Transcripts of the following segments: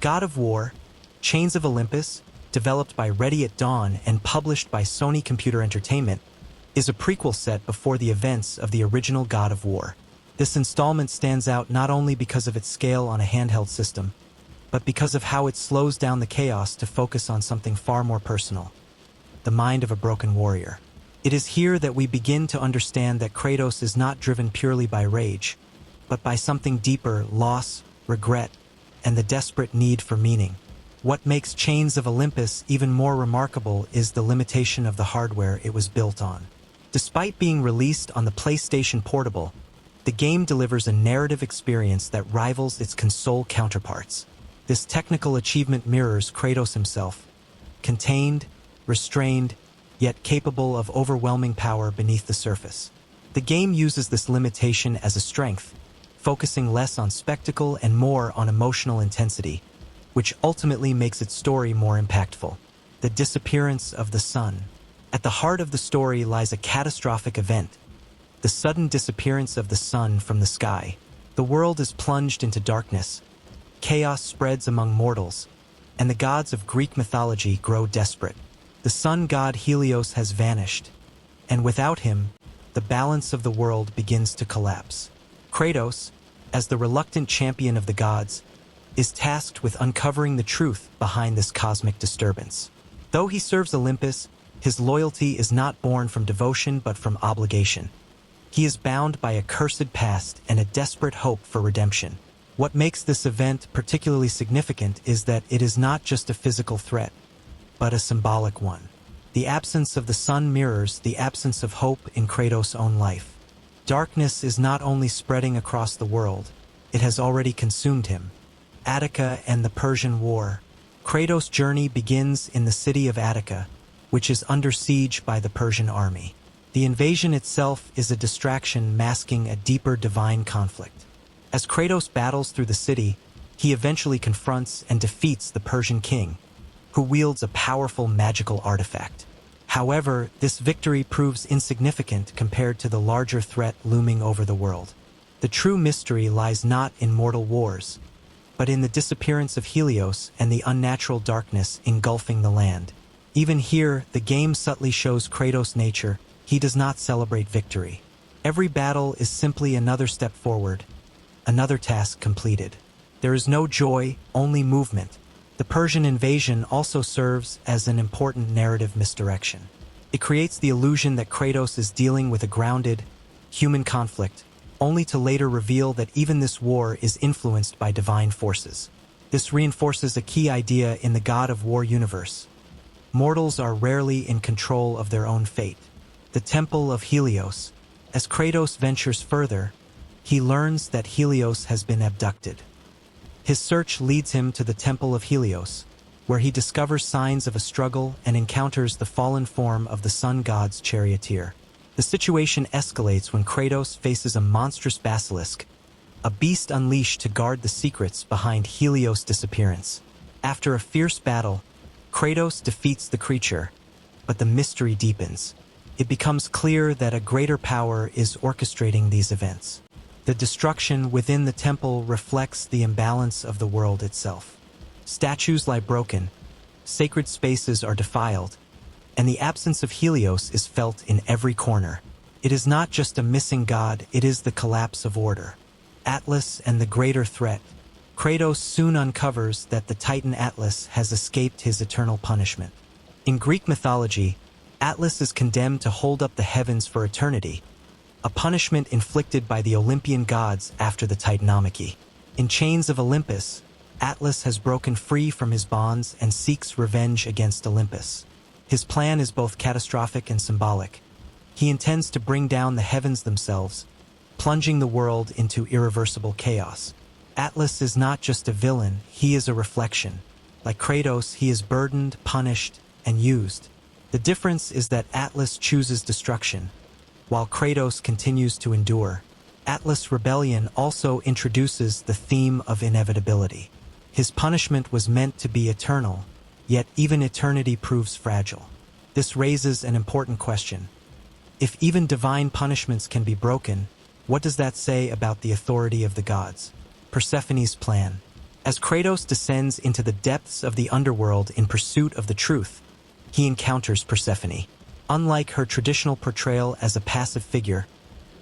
God of War, Chains of Olympus, developed by Ready at Dawn and published by Sony Computer Entertainment, is a prequel set before the events of the original God of War. This installment stands out not only because of its scale on a handheld system, but because of how it slows down the chaos to focus on something far more personal: the mind of a broken warrior. It is here that we begin to understand that Kratos is not driven purely by rage, but by something deeper: loss, regret, and the desperate need for meaning. What makes Chains of Olympus even more remarkable is the limitation of the hardware it was built on. Despite being released on the PlayStation Portable, the game delivers a narrative experience that rivals its console counterparts. This technical achievement mirrors Kratos himself, contained, restrained, yet capable of overwhelming power beneath the surface. The game uses this limitation as a strength, focusing less on spectacle and more on emotional intensity, which ultimately makes its story more impactful. The disappearance of the sun. At the heart of the story lies a catastrophic event: the sudden disappearance of the sun from the sky. The world is plunged into darkness, chaos spreads among mortals, and the gods of Greek mythology grow desperate. The sun god Helios has vanished, and without him, the balance of the world begins to collapse. Kratos, as the reluctant champion of the gods, is tasked with uncovering the truth behind this cosmic disturbance. Though he serves Olympus, his loyalty is not born from devotion but from obligation. He is bound by a cursed past and a desperate hope for redemption. What makes this event particularly significant is that it is not just a physical threat, but a symbolic one. The absence of the sun mirrors the absence of hope in Kratos' own life. Darkness is not only spreading across the world, it has already consumed him. Attica and the Persian War. Kratos' journey begins in the city of Attica, which is under siege by the Persian army. The invasion itself is a distraction masking a deeper divine conflict. As Kratos battles through the city, he eventually confronts and defeats the Persian king, who wields a powerful magical artifact. However, this victory proves insignificant compared to the larger threat looming over the world. The true mystery lies not in mortal wars, but in the disappearance of Helios and the unnatural darkness engulfing the land. Even here, the game subtly shows Kratos' nature. He does not celebrate victory. Every battle is simply another step forward, another task completed. There is no joy, only movement. The Persian invasion also serves as an important narrative misdirection. It creates the illusion that Kratos is dealing with a grounded, human conflict, only to later reveal that even this war is influenced by divine forces. This reinforces a key idea in the God of War universe. Mortals are rarely in control of their own fate. The Temple of Helios. As Kratos ventures further, he learns that Helios has been abducted. His search leads him to the Temple of Helios, where he discovers signs of a struggle and encounters the fallen form of the sun god's charioteer. The situation escalates when Kratos faces a monstrous basilisk, a beast unleashed to guard the secrets behind Helios' disappearance. After a fierce battle, Kratos defeats the creature, but the mystery deepens. It becomes clear that a greater power is orchestrating these events. The destruction within the temple reflects the imbalance of the world itself. Statues lie broken, sacred spaces are defiled, and the absence of Helios is felt in every corner. It is not just a missing god, it is the collapse of order. Atlas and the greater threat. Kratos soon uncovers that the Titan Atlas has escaped his eternal punishment. In Greek mythology, Atlas is condemned to hold up the heavens for eternity, a punishment inflicted by the Olympian gods after the Titanomachy. In Chains of Olympus, Atlas has broken free from his bonds and seeks revenge against Olympus. His plan is both catastrophic and symbolic. He intends to bring down the heavens themselves, plunging the world into irreversible chaos. Atlas is not just a villain, he is a reflection. Like Kratos, he is burdened, punished, and used. The difference is that Atlas chooses destruction, while Kratos continues to endure. Atlas' rebellion also introduces the theme of inevitability. His punishment was meant to be eternal, yet even eternity proves fragile. This raises an important question. If even divine punishments can be broken, what does that say about the authority of the gods? Persephone's plan. As Kratos descends into the depths of the underworld in pursuit of the truth, he encounters Persephone. Unlike her traditional portrayal as a passive figure,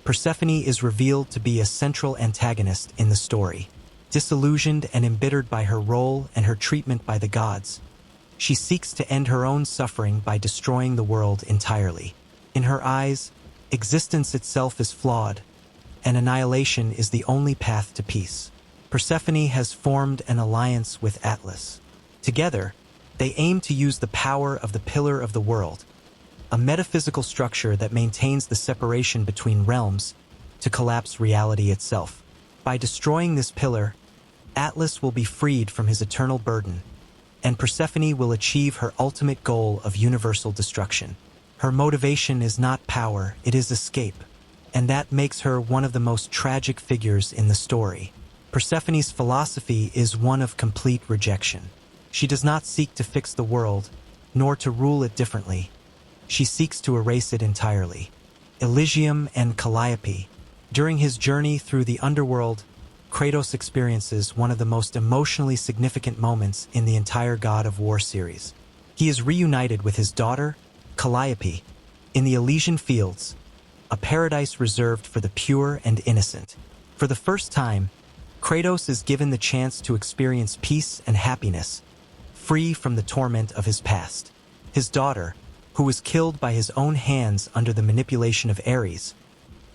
Persephone is revealed to be a central antagonist in the story. Disillusioned and embittered by her role and her treatment by the gods, she seeks to end her own suffering by destroying the world entirely. In her eyes, existence itself is flawed, and annihilation is the only path to peace. Persephone has formed an alliance with Atlas. Together, they aim to use the power of the Pillar of the World, a metaphysical structure that maintains the separation between realms, to collapse reality itself. By destroying this pillar, Atlas will be freed from his eternal burden, and Persephone will achieve her ultimate goal of universal destruction. Her motivation is not power, it is escape, and that makes her one of the most tragic figures in the story. Persephone's philosophy is one of complete rejection. She does not seek to fix the world, nor to rule it differently. She seeks to erase it entirely. Elysium and Calliope. During his journey through the underworld, Kratos experiences one of the most emotionally significant moments in the entire God of War series. He is reunited with his daughter, Calliope, in the Elysian Fields, a paradise reserved for the pure and innocent. For the first time, Kratos is given the chance to experience peace and happiness, free from the torment of his past. His daughter, who was killed by his own hands under the manipulation of Ares,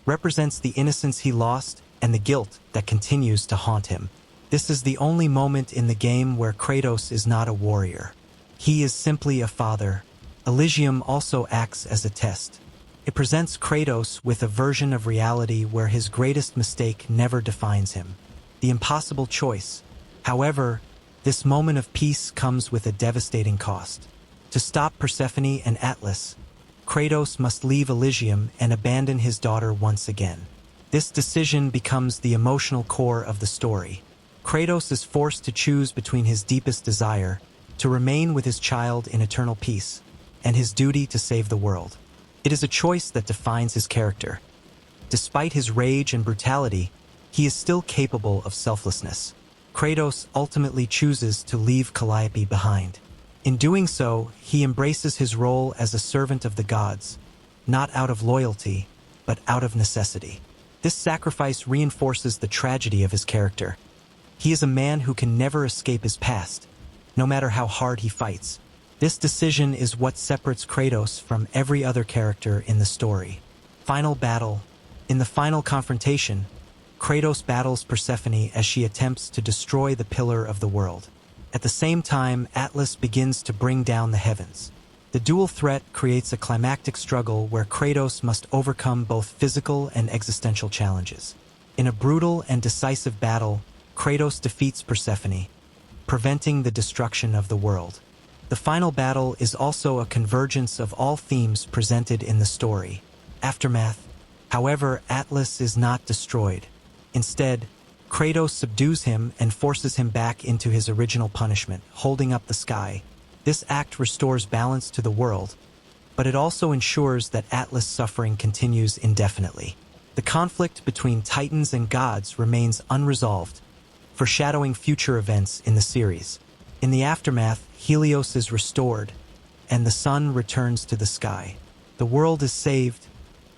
represents the innocence he lost and the guilt that continues to haunt him. This is the only moment in the game where Kratos is not a warrior. He is simply a father. Elysium also acts as a test. It presents Kratos with a version of reality where his greatest mistake never defines him. The impossible choice. However, this moment of peace comes with a devastating cost. To stop Persephone and Atlas, Kratos must leave Elysium and abandon his daughter once again. This decision becomes the emotional core of the story. Kratos is forced to choose between his deepest desire, to remain with his child in eternal peace, and his duty to save the world. It is a choice that defines his character. Despite his rage and brutality, he is still capable of selflessness. Kratos ultimately chooses to leave Calliope behind. In doing so, he embraces his role as a servant of the gods, not out of loyalty, but out of necessity. This sacrifice reinforces the tragedy of his character. He is a man who can never escape his past, no matter how hard he fights. This decision is what separates Kratos from every other character in the story. Final battle. In the final confrontation, Kratos battles Persephone as she attempts to destroy the Pillar of the World. At the same time, Atlas begins to bring down the heavens. The dual threat creates a climactic struggle where Kratos must overcome both physical and existential challenges. In a brutal and decisive battle, Kratos defeats Persephone, preventing the destruction of the world. The final battle is also a convergence of all themes presented in the story. Aftermath. However, Atlas is not destroyed. Instead, Kratos subdues him and forces him back into his original punishment, holding up the sky. This act restores balance to the world, but it also ensures that Atlas' suffering continues indefinitely. The conflict between Titans and gods remains unresolved, foreshadowing future events in the series. In the aftermath, Helios is restored, and the sun returns to the sky. The world is saved,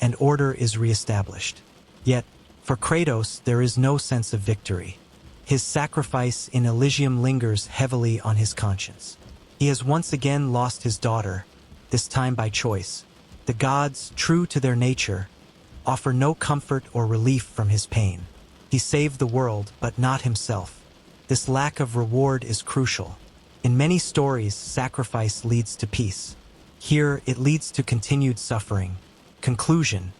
and order is reestablished. Yet, for Kratos, there is no sense of victory. His sacrifice in Elysium lingers heavily on his conscience. He has once again lost his daughter, this time by choice. The gods, true to their nature, offer no comfort or relief from his pain. He saved the world, but not himself. This lack of reward is crucial. In many stories, sacrifice leads to peace. Here, it leads to continued suffering. Conclusion.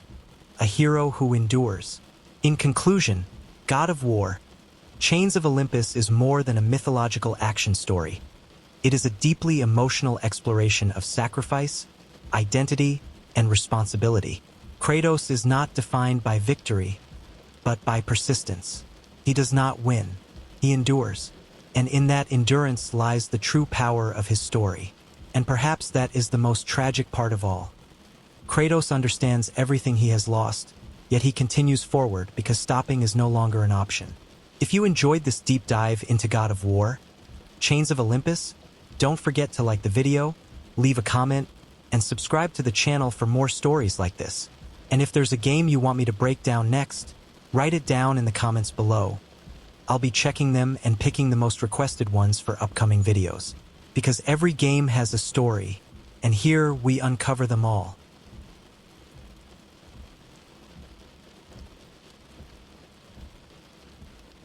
A hero who endures. In conclusion, God of War, Chains of Olympus is more than a mythological action story. It is a deeply emotional exploration of sacrifice, identity, and responsibility. Kratos is not defined by victory, but by persistence. He does not win. He endures. And in that endurance lies the true power of his story. And perhaps that is the most tragic part of all. Kratos understands everything he has lost, yet he continues forward because stopping is no longer an option. If you enjoyed this deep dive into God of War, Chains of Olympus, don't forget to like the video, leave a comment, and subscribe to the channel for more stories like this. And if there's a game you want me to break down next, write it down in the comments below. I'll be checking them and picking the most requested ones for upcoming videos. Because every game has a story, and here we uncover them all.